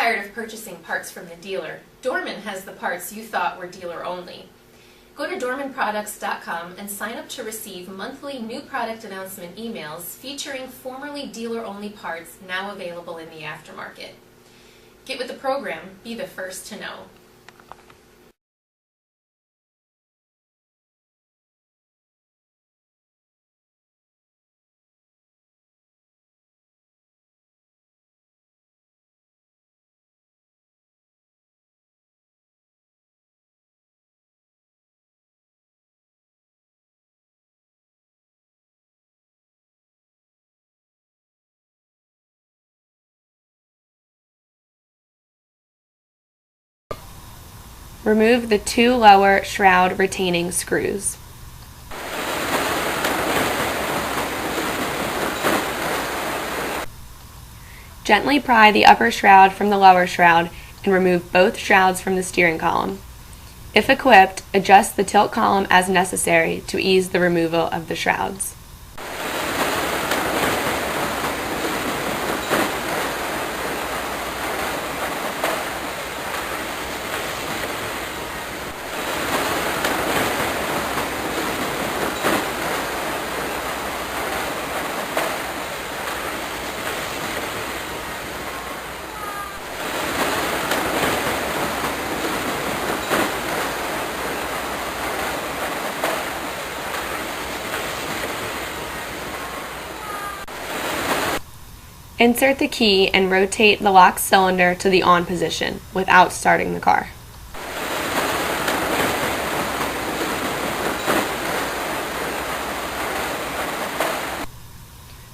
Tired of purchasing parts from the dealer? Dorman has the parts you thought were dealer only. Go to dormanproducts.com and sign up to receive monthly new product announcement emails featuring formerly dealer-only parts now available in the aftermarket. Get with the program, be the first to know. Remove the two lower shroud retaining screws. Gently pry the upper shroud from the lower shroud and remove both shrouds from the steering column. If equipped, adjust the tilt column as necessary to ease the removal of the shrouds. Insert the key and rotate the lock cylinder to the on position without starting the car.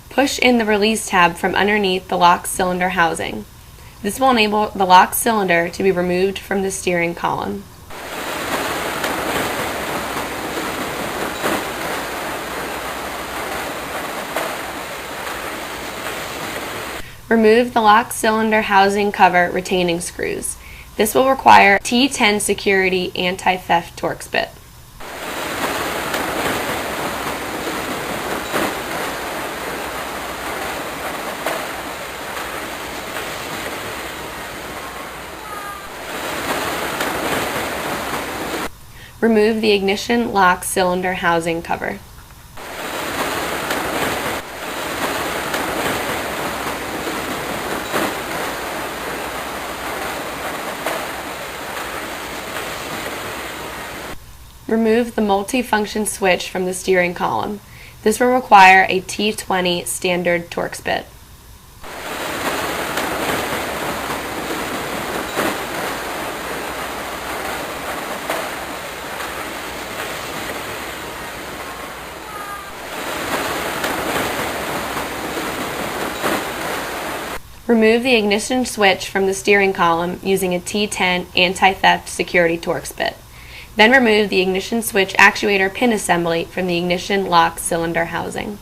Push in the release tab from underneath the lock cylinder housing. This will enable the lock cylinder to be removed from the steering column. Remove the lock cylinder housing cover retaining screws. This will require T10 security anti-theft Torx bit. Remove the ignition lock cylinder housing cover. Remove the multi-function switch from the steering column. This will require a T20 standard Torx bit. Remove the ignition switch from the steering column using a T10 anti-theft security Torx bit. Then remove the ignition switch actuator pin assembly from the ignition lock cylinder housing.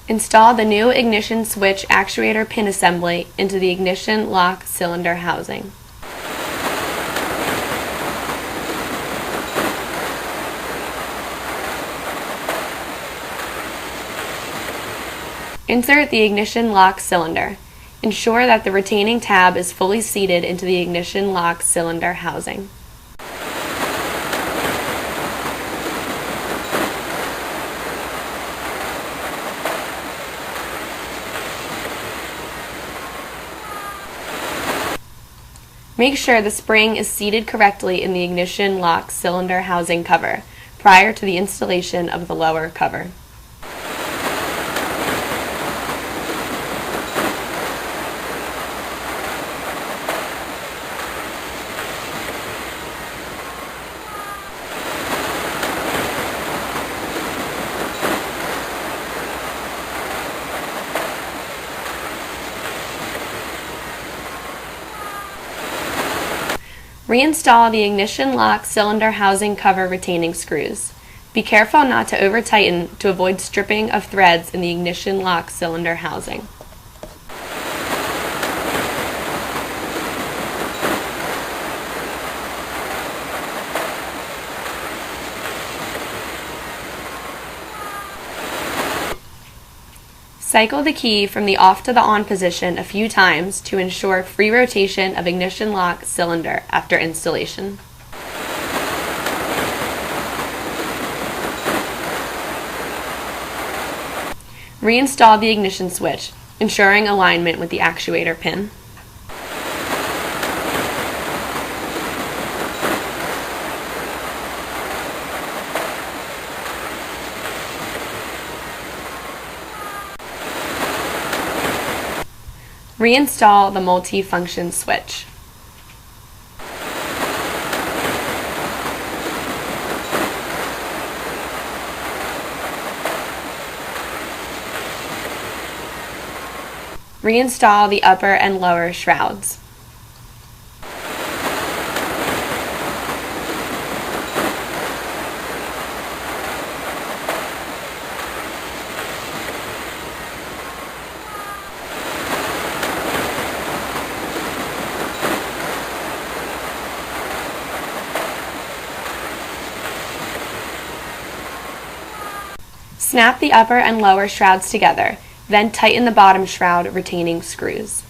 Install the new ignition switch actuator pin assembly into the ignition lock cylinder housing. Insert the ignition lock cylinder. Ensure that the retaining tab is fully seated into the ignition lock cylinder housing. Make sure the spring is seated correctly in the ignition lock cylinder housing cover prior to the installation of the lower cover. Reinstall the ignition lock cylinder housing cover retaining screws. Be careful not to over-tighten to avoid stripping of threads in the ignition lock cylinder housing. Cycle the key from the off to the on position a few times to ensure free rotation of ignition lock cylinder after installation. Reinstall the ignition switch, ensuring alignment with the actuator pin. Reinstall the multi-function switch. Reinstall the upper and lower shrouds. Snap the upper and lower shrouds together, then tighten the bottom shroud retaining screws.